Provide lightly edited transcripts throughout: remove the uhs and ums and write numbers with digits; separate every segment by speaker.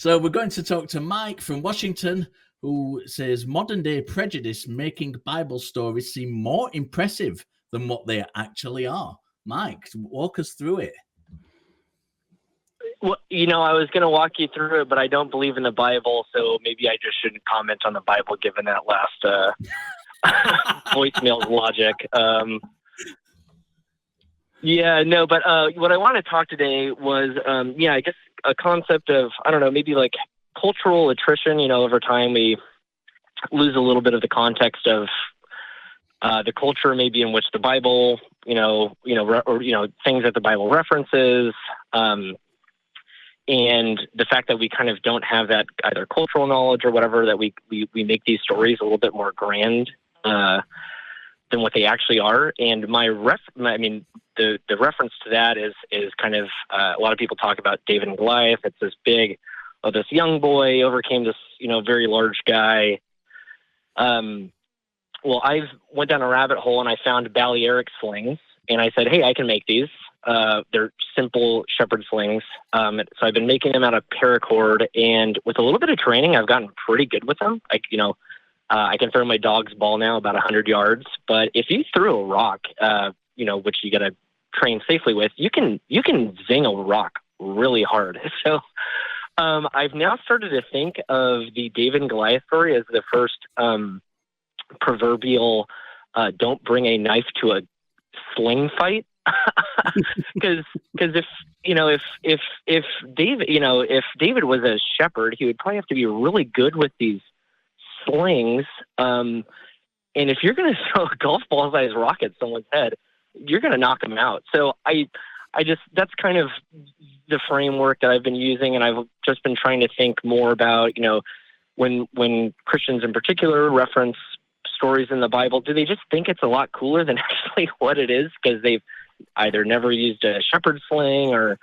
Speaker 1: So we're going to talk to Mike from Washington, who says modern day prejudice making Bible stories seem more impressive than what they actually are. Mike, walk us through it.
Speaker 2: Well, I was going to walk you through it, but I don't believe in the Bible, so maybe I just shouldn't comment on the Bible given that last voicemail's logic. But what I want to talk today was, I guess a concept of, I don't know, maybe like cultural attrition. Over time we lose a little bit of the context of the culture maybe in which the Bible, things that the Bible references, and the fact that we kind of don't have that either cultural knowledge or whatever, that we make these stories a little bit more grand than what they actually are. And the reference to that is kind of a lot of people talk about David and Goliath. It's this this young boy overcame this very large guy. I went down a rabbit hole and I found Balearic slings, and I said, hey, I can make these. They're simple shepherd slings. So I've been making them out of paracord, and with a little bit of training, I've gotten pretty good with them. I can throw my dog's ball now about 100 yards, but if you threw a rock, which you got to train safely with, you can zing a rock really hard. So I've now started to think of the David and Goliath story as the first proverbial don't bring a knife to a sling fight. Because if David was a shepherd, he would probably have to be really good with these slings. And if you're going to throw a golf ball sized rock at someone's head, you're going to knock them out. So that's kind of the framework that I've been using, and I've just been trying to think more about, when Christians in particular reference stories in the Bible, do they just think it's a lot cooler than actually what it is because they've either never used a shepherd sling, or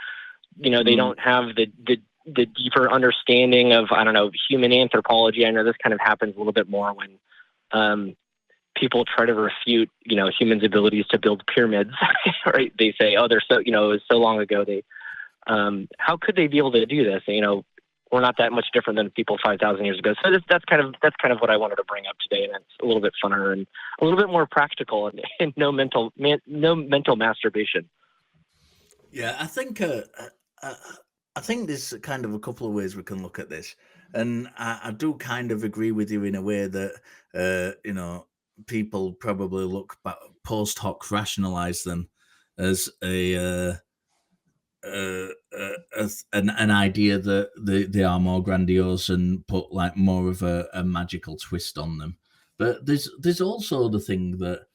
Speaker 2: they don't have the deeper understanding of, I don't know, human anthropology. I know this kind of happens a little bit more when people try to refute humans' abilities to build pyramids. Right? They say, oh, they're so it was so long ago. They how could they be able to do this? We're not that much different than people 5,000 years ago. So that's kind of what I wanted to bring up today, and it's a little bit funner and a little bit more practical, and no mental masturbation.
Speaker 1: Yeah, I think there's kind of a couple of ways we can look at this, and I do kind of agree with you in a way that people probably look back post hoc, rationalize them as an idea that they are more grandiose and put like more of a magical twist on them. But there's also the thing that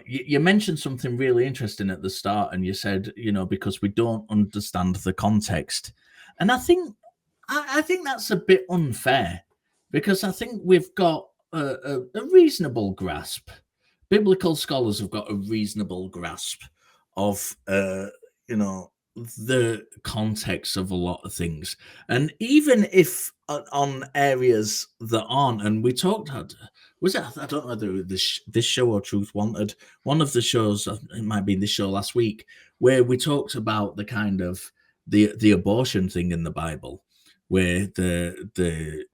Speaker 1: you mentioned something really interesting at the start, and you said because we don't understand the context, and I think that's a bit unfair, because I think we've got a reasonable grasp. Biblical scholars have got a reasonable grasp of the context of a lot of things, and even if on areas that aren't, and we talked about, was it, I don't know whether this show or Truth Wanted, one of the shows, it might be this show last week, where we talked about the kind of the abortion thing in the Bible, where the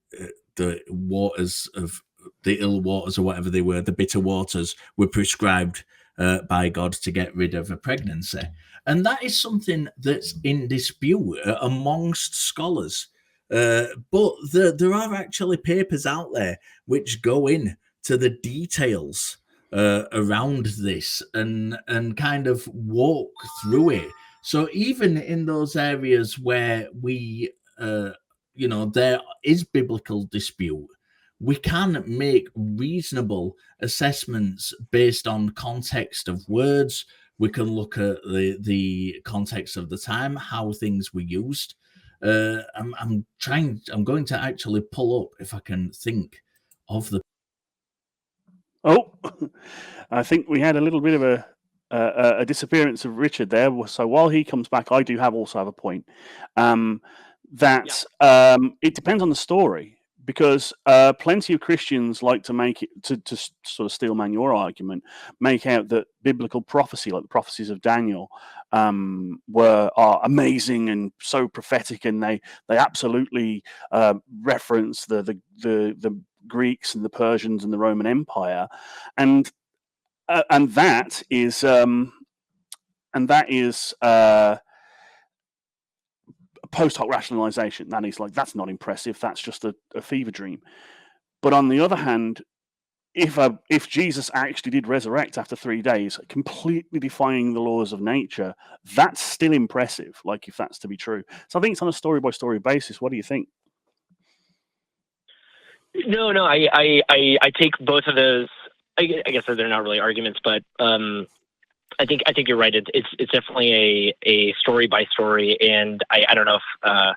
Speaker 1: waters of the ill waters, or whatever they were, the bitter waters, were prescribed by God to get rid of a pregnancy. And that is something that's in dispute amongst scholars. But there are actually papers out there which go in to the details around this and kind of walk through it. So even in those areas where we, there is biblical dispute, we can make reasonable assessments based on context of words. We can look at the context of the time, how things were used. I'm going to actually pull up, if I can think of the.
Speaker 3: Oh, I think we had a little bit of a disappearance of Richard there. So while he comes back, I do also have a point. It depends on the story, because plenty of Christians like to make it to sort of steelman your argument, make out that biblical prophecy, like the prophecies of Daniel, are amazing and so prophetic, and they absolutely reference the Greeks and the Persians and the Roman Empire, and that is post hoc rationalization. That is like, that's not impressive. That's just a fever dream. But on the other hand, if Jesus actually did resurrect after 3 days, completely defying the laws of nature, that's still impressive. Like, if that's to be true. So I think it's on a story by story basis. What do you think?
Speaker 2: No, I take both of those. I guess they're not really arguments, but I think you're right. It's definitely a story by story, and I don't know if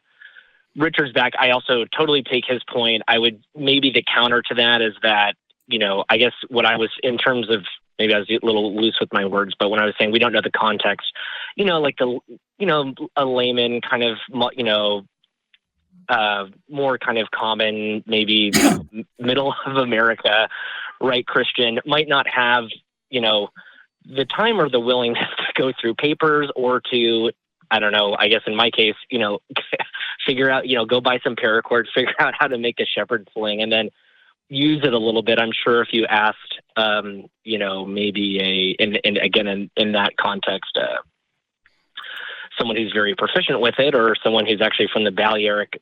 Speaker 2: Richard's back. I also totally take his point. I would, maybe the counter to that is that, I guess what I was, in terms of, maybe I was a little loose with my words, but when I was saying we don't know the context, like a layman kind of, more kind of common, maybe middle of America, right, Christian might not have, the time or the willingness to go through papers or to, I don't know, I guess in my case, figure out, go buy some paracord, figure out how to make a shepherd sling, and then use it a little bit. I'm sure if you asked, maybe in that context, someone who's very proficient with it, or someone who's actually from the Balearic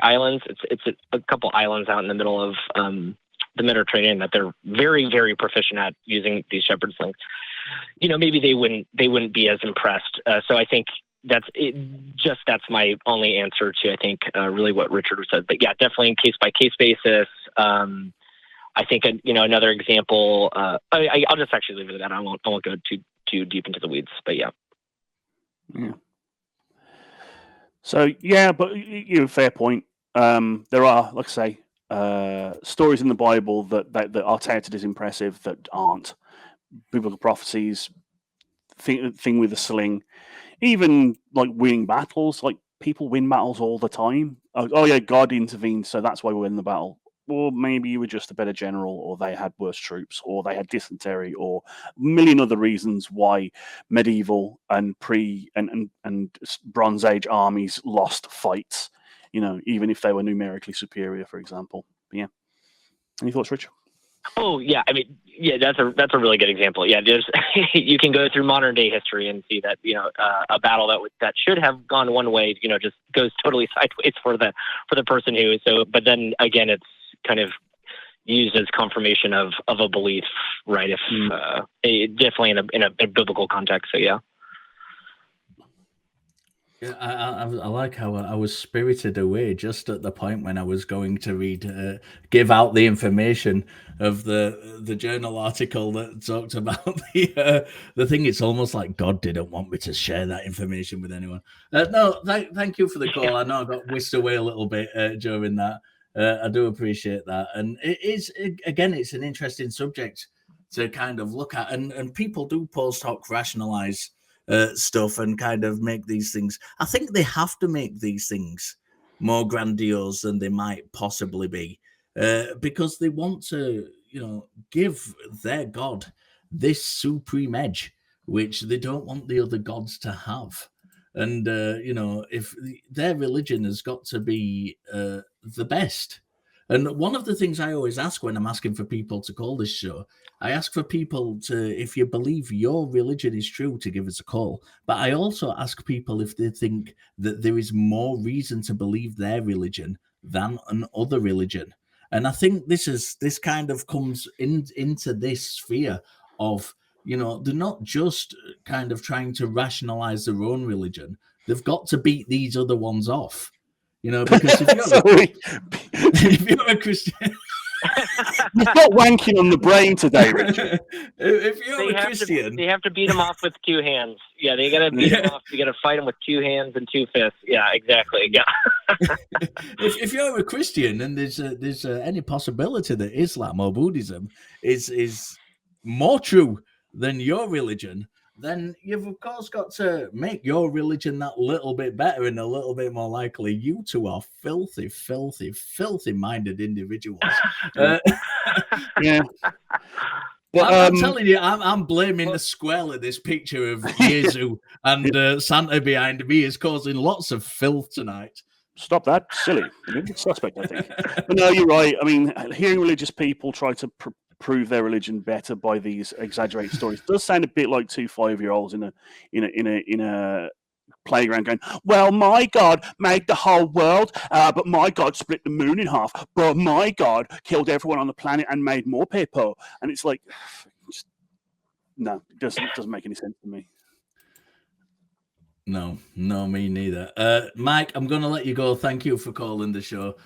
Speaker 2: Islands. It's a couple islands out in the middle of the Mediterranean that they're very, very proficient at using these shepherd slings. Maybe they wouldn't be as impressed. So I think that's it. That's my only answer to, I think, really what Richard said. But yeah, definitely case by case basis. I think another example. I'll just actually leave it at that. I won't go too deep into the weeds. But yeah.
Speaker 3: Yeah. So yeah, but fair point. There are, like I say, stories in the Bible that are touted as impressive that aren't. Biblical prophecies, thing with a sling, even like winning battles. Like, people win battles all the time. Oh yeah, God intervened, so that's why we win the battle. Or maybe you were just a better general, or they had worse troops, or they had dysentery, or a million other reasons why medieval and and Bronze Age armies lost fights. Even if they were numerically superior, for example. But yeah. Any thoughts, Richard?
Speaker 2: Oh yeah, I mean, yeah, that's a really good example. Yeah, there's you can go through modern day history and see that a battle that should have gone one way, just goes totally sideways for the person who. So, but then again, it's kind of used as confirmation of a belief, right? If definitely in a biblical context. So yeah.
Speaker 1: Yeah, I like how I was spirited away just at the point when I was going to give out the information of the journal article that talked about the thing. It's almost like God didn't want me to share that information with anyone. No, thank you for the call. I know I got whisked away a little bit during that. I do appreciate that, and again, it's an interesting subject to kind of look at, and people do post hoc rationalize stuff and kind of make these things. I think they have to make these things more grandiose than they might possibly be, because they want to, give their God this supreme edge, which they don't want the other gods to have. And, if their religion has got to be the best. And one of the things I always ask when I'm asking for people to call this show, I ask for people to, if you believe your religion is true, to give us a call. But I also ask people if they think that there is more reason to believe their religion than an other religion. And I think this kind of comes into this sphere of, they're not just kind of trying to rationalize their own religion. They've got to beat these other ones off. Because if you're a Christian,
Speaker 3: you're not wanking on the brain today, Richard.
Speaker 1: If you're a Christian,
Speaker 2: they have to beat them off with two hands. Yeah, they got to beat them off. You got to fight them with two hands and two fists. Yeah, exactly. Yeah.
Speaker 1: if you're a Christian and there's any possibility that Islam or Buddhism is more true than your religion, then you've of course got to make your religion that little bit better and a little bit more likely. You two are filthy, filthy, filthy minded individuals.
Speaker 3: Yeah. But,
Speaker 1: I'm telling you, I'm blaming the square in this picture of Yezu and Santa behind me is causing lots of filth tonight.
Speaker 3: Stop that. Silly. It's suspect, I think. But no, you're right. I mean, hearing religious people try to prove their religion better by these exaggerated stories does sound a bit like two 5-year-olds in a playground going, well, my God made the whole world, but my God split the moon in half, but my God killed everyone on the planet and made more people. And it's like, no, it doesn't make any sense to me.
Speaker 1: No, me neither. Mike, I'm going to let you go. Thank you for calling the show.